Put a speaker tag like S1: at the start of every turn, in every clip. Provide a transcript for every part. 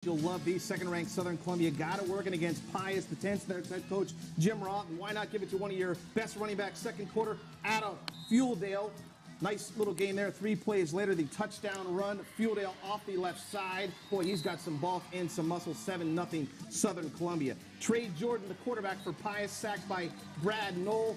S1: You'll love these. Second-ranked Southern Columbia got it working against Pius. The 10th, their head coach Jim Roth. And why not give it to one of your best running backs? Second quarter, Adam Fueldale. Nice little game there. 3 plays later, the touchdown run. Fueldale off the left side. Boy, he's got some bulk and some muscle. 7-0 Southern Columbia. Trey Jordan, the quarterback for Pius, sacked by Brad Knoll.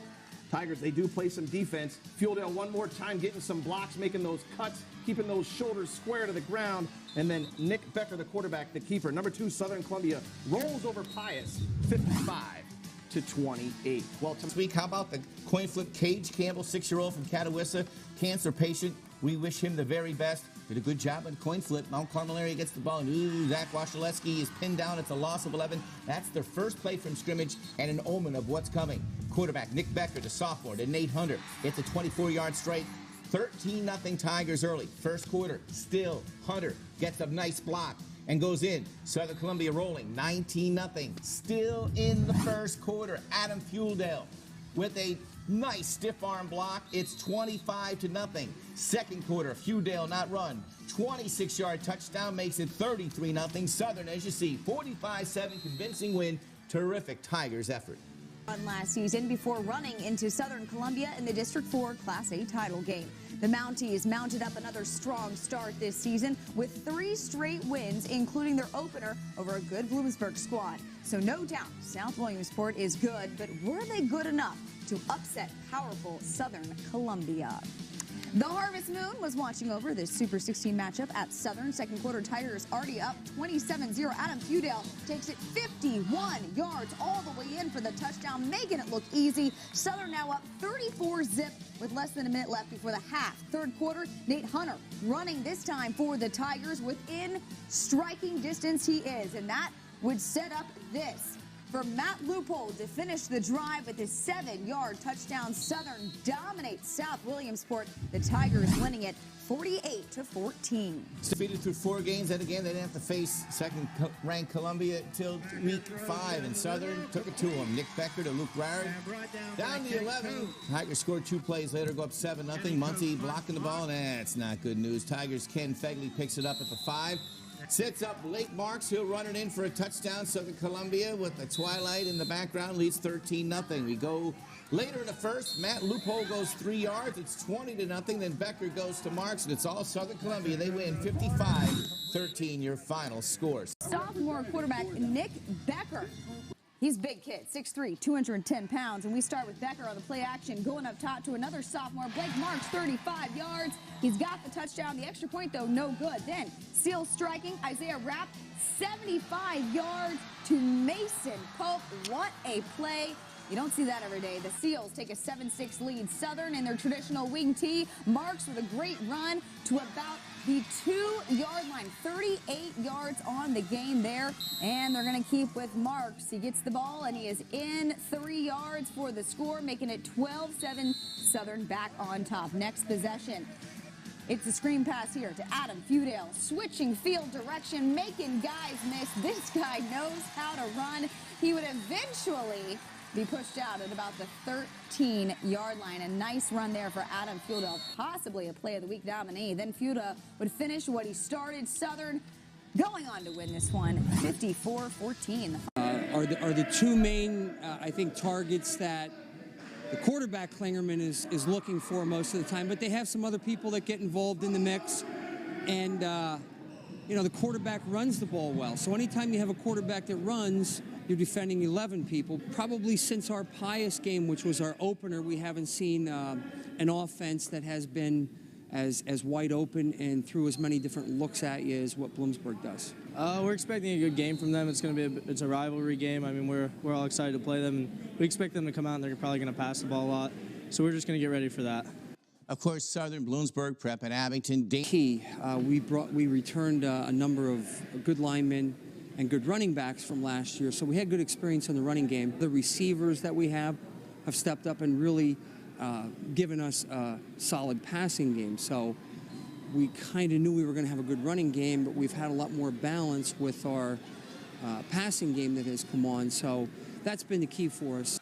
S1: Tigers, they do play some defense. Fueldale one more time getting some blocks, making those cuts, keeping those shoulders square to the ground. And then Nick Becker, the quarterback, the keeper. Number 2, Southern Columbia rolls over Pius, 55-28.
S2: Well, this week, how about the coin flip? Cage Campbell, 6-year-old from Catawissa, cancer patient. We wish him the very best. Did a good job on coin flip. Mount Carmel area gets the ball, and Zach Wasilewski is pinned down. It's a loss of 11. That's their first play from scrimmage and an omen of what's coming. Quarterback Nick Becker, the sophomore, to Nate Hunter. It's a 24-yard strike. 13-0 Tigers early. First quarter, still Hunter gets a nice block and goes in. Southern Columbia rolling, 19-0. Still in the first quarter, Adam Fueldale with a nice stiff arm block. It's 25-0. Second quarter, Fueldale not run. 26-yard touchdown makes it 33-0. Southern, as you see, 45-7 convincing win. Terrific Tigers effort.
S3: Last season before running into Southern Columbia in the District 4 Class A title game. The Mounties mounted up another strong start this season with 3 straight wins, including their opener over a good Bloomsburg squad. So no doubt South Williamsport is good, but were they good enough to upset powerful Southern Columbia? The Harvest Moon was watching over this Super 16 matchup at Southern. Second quarter, Tigers already up 27-0. Adam Fueldale takes it 51 yards all the way in for the touchdown, making it look easy. Southern now up 34-0 with less than a minute left before the half. Third quarter, Nate Hunter running this time for the Tigers. Within striking distance he is, and that would set up this. For Matt Loophole to finish the drive with his 7-yard touchdown. Southern dominates South Williamsport. The Tigers winning it 48-14.
S2: Defeated through 4 games, and again, they didn't have to face second-ranked Columbia until week 5, and Southern took it to them. Nick Becker to Luke Broward. Down to 11. Tigers scored 2 plays later, go up 7-0. Muncie blocking the ball, and that's not good news. Tigers' Ken Fegley picks it up at the 5. Sets up Blake Marks. He'll run it in for a touchdown. Southern Columbia with the twilight in the background leads 13-0. We go later in the first. Matt Loophole goes 3 yards. It's 20-0. Then Becker goes to Marks, and it's all Southern Columbia. They win 55-13. Your final scores.
S3: Sophomore quarterback Nick Becker. He's a big kid, 6'3", 210 pounds, and we start with Becker on the play action, going up top to another sophomore, Blake Marks, 35 yards. He's got the touchdown. The extra point, though, no good. Then, seal striking, Isaiah Rapp, 75 yards to Mason Pope. What a play. You don't see that every day. The Seals take a 7-6 lead. Southern in their traditional wing tee. Marks with a great run to about the 2-yard line. 38 yards on the game there. And they're going to keep with Marks. He gets the ball, and he is in 3 yards for the score, making it 12-7. Southern back on top. Next possession. It's a screen pass here to Adam Fueldale, switching field direction, making guys miss. This guy knows how to run. He would eventually be pushed out at about the 13-yard line. A nice run there for Adam Fueldale, possibly a Play of the Week nominee. Then Fueldale would finish what he started. Southern going on to win this one, 54-14.
S4: Are the 2 main, I think, targets that the quarterback Klingerman is looking for most of the time, but they have some other people that get involved in the mix, and you know, the quarterback runs the ball well. So anytime you have a quarterback that runs, you're defending 11 people. Probably since our Pius game, which was our opener, we haven't seen an offense that has been as wide open and threw as many different looks at you as what Bloomsburg does.
S5: We're expecting a good game from them. It's going to be it's a rivalry game. I mean, we're all excited to play them, and we expect them to come out and they're probably going to pass the ball a lot. So we're just going to get ready for that.
S2: Of course, Southern, Bloomsburg, Prep, and Abington.
S4: Key, we returned a number of good linemen and good running backs from last year, so we had good experience in the running game. The receivers that we have stepped up and really given us a solid passing game. So we kind of knew we were going to have a good running game, but we've had a lot more balance with our passing game that has come on. So that's been the key for us.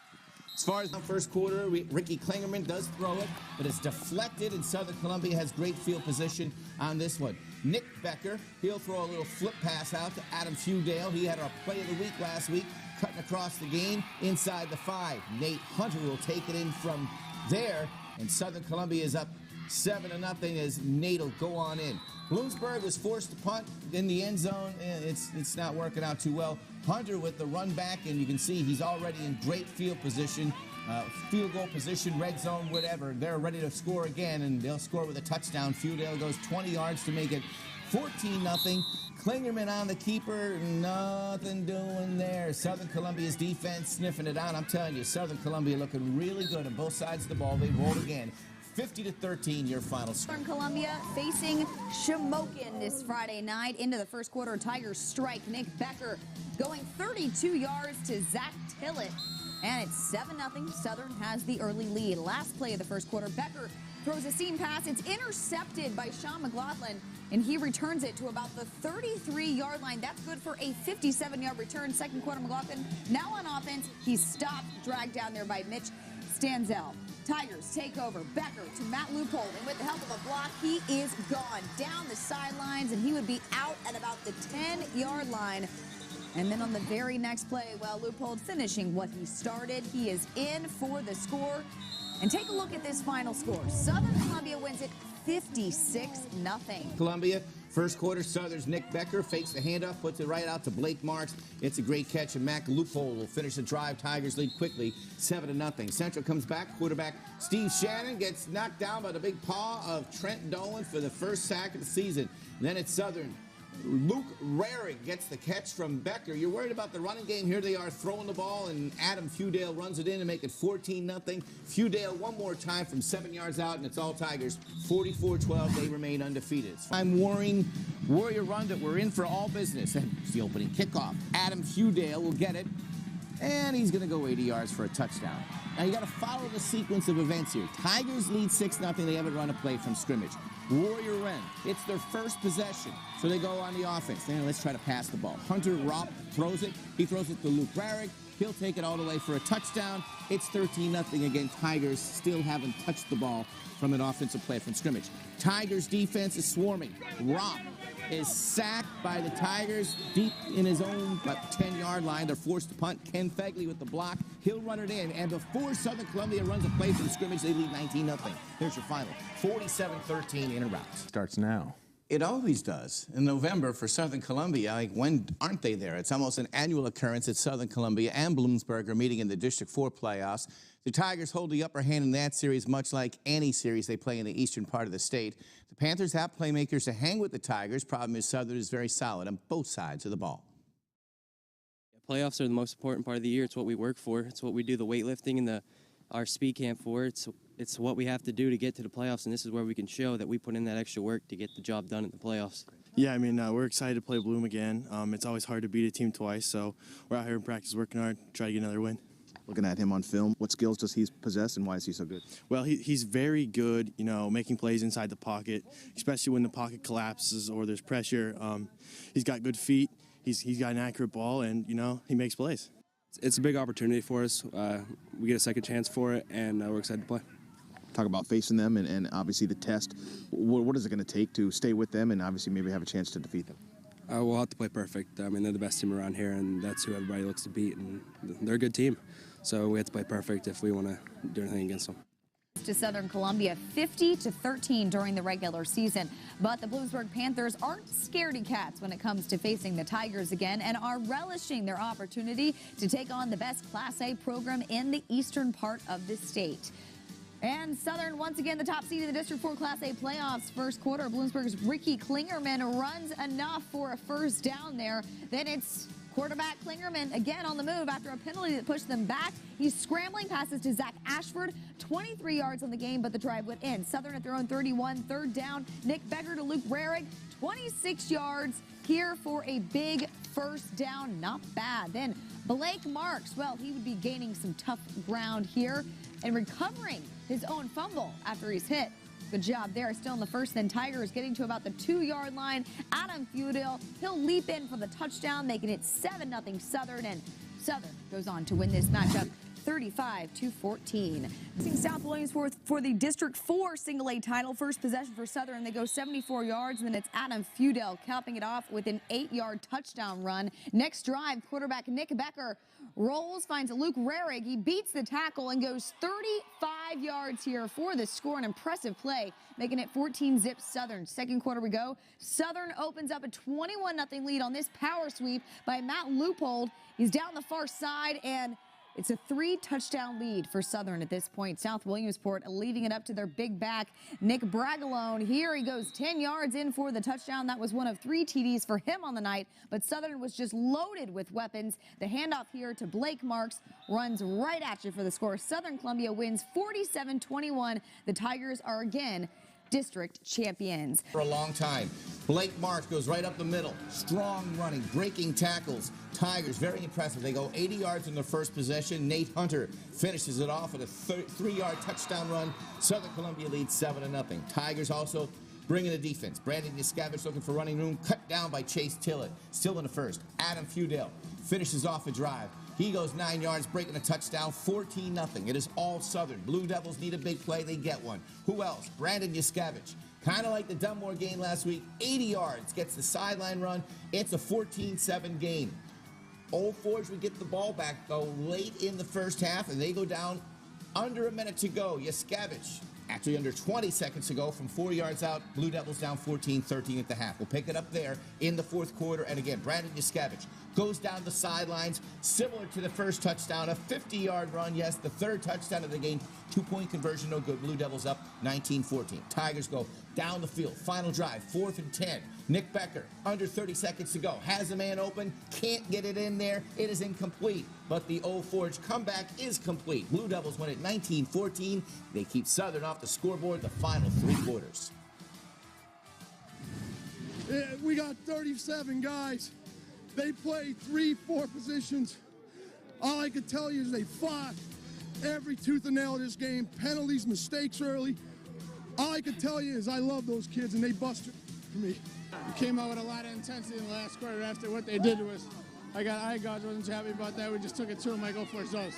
S2: As far as the first quarter, Ricky Klingerman does throw it, but it's deflected, and Southern Columbia has great field position on this one. Nick Becker. He'll throw a little flip pass out to Adam Fewdale. He had our play of the week last week, cutting across the game inside the 5. Nate Hunter will take it in from there, and Southern Columbia is up 7-0 as Nate will go on in. Bloomsburg was forced to punt in the end zone, and it's not working out too well. Hunter with the run back, and you can see he's already in great field position, field goal position, red zone, whatever. They're ready to score again, and they'll score with a touchdown. Fewdale goes 20 yards to make it 14-0. Klingerman on the keeper, nothing doing there. Southern Columbia's defense sniffing it out. I'm telling you, Southern Columbia looking really good on both sides of the ball. They rolled again. 50-13, your final score.
S3: Southern Columbia facing Shamokin this Friday night. Into the first quarter, Tigers strike. Nick Becker going 32 yards to Zach Tillett. And it's 7-0. Southern has the early lead. Last play of the first quarter, Becker throws a seam pass. It's intercepted by Sean McLaughlin, and he returns it to about the 33-yard line. That's good for a 57-yard return. Second quarter, McLaughlin now on offense. He's stopped, dragged down there by Mitch Stanzel. Tigers take over. Becker to Matt Loopold, and with the help of a block, he is gone down the sidelines, and he would be out at about the 10-yard line. And then on the very next play, well, Loopold finishing what he started. He is in for the score. And take a look at this final score. Southern Columbia wins it 56-0.
S2: Columbia, first quarter, Southern's Nick Becker fakes the handoff, puts it right out to Blake Marks. It's a great catch, and Mac Loopold will finish the drive. Tigers lead quickly, 7-0. Central comes back. Quarterback Steve Shannon gets knocked down by the big paw of Trent Dolan for the first sack of the season. And then it's Southern. Luke Rarig gets the catch from Becker. You're worried about the running game. Here they are throwing the ball, and Adam Fewdale runs it in to make it 14-0. Fewdale one more time from 7 yards out, and it's all Tigers. 44-12, they remain undefeated. I'm Warrior run that we're in for all business. And it's the opening kickoff. Adam Fewdale will get it, and he's going to go 80 yards for a touchdown. Now, you got to follow the sequence of events here. Tigers lead 6-0. They haven't run a play from scrimmage. Warrior Wren, it's their first possession, so they go on the offense. Then let's try to pass the ball. Hunter Ropp throws it. He throws it to Luke Rarig. He'll take it all the way for a touchdown. It's 13-0 again. Tigers still haven't touched the ball from an offensive play from scrimmage. Tigers defense is swarming. Ropp is sacked by the Tigers deep in his own 10-yard line. They're forced to punt. Ken Fegley with the block. He'll run it in. And before Southern Columbia runs a play from scrimmage, they lead 19-0. Here's your final. 47-13 in a rout.
S6: Starts now.
S2: It always does. In November for Southern Columbia, like, when aren't they there? It's almost an annual occurrence that Southern Columbia and Bloomsburg are meeting in the District 4 playoffs. The Tigers hold the upper hand in that series, much like any series they play in the eastern part of the state. The Panthers have playmakers to hang with the Tigers. Problem is Southern is very solid on both sides of the ball.
S7: Playoffs are the most important part of the year. It's what we work for. It's what we do the weightlifting and our speed camp for. It's what we have to do to get to the playoffs, and this is where we can show that we put in that extra work to get the job done at the playoffs.
S5: Yeah, I mean, we're excited to play Bloom again. It's always hard to beat a team twice, so we're out here in practice working hard to try to get another win.
S6: Looking at him on film, what skills does he possess and why is he so good?
S5: Well, he's very good, making plays inside the pocket, especially when the pocket collapses or there's pressure. He's got good feet. He's got an accurate ball, and, he makes plays.
S8: It's a big opportunity for us. We get a second chance for it, and we're excited to play.
S6: Talk about facing them and obviously the test. What is it going to take to stay with them and obviously maybe have a chance to defeat them?
S8: We'll have to play perfect. I mean, they're the best team around here, and that's who everybody looks to beat, and they're a good team. So we have to play perfect if we want to do anything against them.
S3: To Southern Columbia 50-13 during the regular season. But the Bloomsburg Panthers aren't scaredy cats when it comes to facing the Tigers again and are relishing their opportunity to take on the best Class A program in the eastern part of the state. And Southern, once again, the top seed in the District 4 Class A playoffs. First quarter, Bloomsburg's Ricky Klingerman runs enough for a first down there. Then it's quarterback Klingerman again on the move after a penalty that pushed them back. He's scrambling, passes to Zach Ashford, 23 yards on the game, but the drive went in. Southern at their own 31, third down. Nick Becker to Luke Rarig, 26 yards here for a big first down. Not bad. Then Blake Marks, well, he would be gaining some tough ground here and recovering his own fumble after he's hit. Good job there. Still in the first, then Tigers getting to about the 2-yard line. Adam Fewdale, he'll leap in for the touchdown, making it 7-0 Southern, and Southern goes on to win this matchup 35-14. South Williamsport for the District 4 Single A title. First possession for Southern. They go 74 yards, and then it's Adam Feudel capping it off with an 8-yard touchdown run. Next drive, quarterback Nick Becker rolls, finds Luke Rarig. He beats the tackle and goes 35 yards here for the score. An impressive play, making it 14-zip Southern. Second quarter we go. Southern opens up a 21-0 lead on this power sweep by Matt Leupold. He's down the far side, and it's a 3-touchdown lead for Southern at this point. South Williamsport leaving it up to their big back, Nick Bragalone. Here he goes 10 yards in for the touchdown. That was one of 3 TDs for him on the night, but Southern was just loaded with weapons. The handoff here to Blake Marks runs right at you for the score. Southern Columbia wins 47-21. The Tigers are again district champions.
S2: For a long time. Blake Marks goes right up the middle. Strong running, breaking tackles. Tigers, very impressive. They go 80 yards in their first possession. Nate Hunter finishes it off with a 3-yard touchdown run. Southern Columbia leads 7-0. Tigers also bringing the defense. Brandon Yascavich looking for running room. Cut down by Chase Tillett. Still in the first. Adam Feudel finishes off a drive. He goes 9 yards, breaking a touchdown, 14-0. It is all Southern. Blue Devils need a big play. They get one. Who else? Brandon Yascavich. Kind of like the Dunmore game last week. 80 yards, gets the sideline run. It's a 14-7 game. Old Forge would get the ball back, though, late in the first half, and they go down under a minute to go. Yascavich, actually under 20 seconds to go from 4 yards out. Blue Devils down 14-13 at the half. We'll pick it up there in the fourth quarter. And again, Brandon Yascavich goes down the sidelines, similar to the first touchdown, a 50-yard run. Yes, the third touchdown of the game. 2-point conversion, no good. Blue Devils up 19-14. Tigers go down the field. Final drive, 4th and 10. Nick Becker, under 30 seconds to go. Has a man open, can't get it in there. It is incomplete, but the Old Forge comeback is complete. Blue Devils win it 19-14. They keep Southern off the scoreboard the final 3 quarters.
S9: We got 37 guys. They play 3-4 positions. All I can tell you is they fought every tooth and nail of this game. Penalties, mistakes early. All I can tell you is I love those kids, and they busted for me.
S10: We came out with a lot of intensity in the last quarter after what they did to us. I wasn't happy about that. We just took it to them like Old Forge does.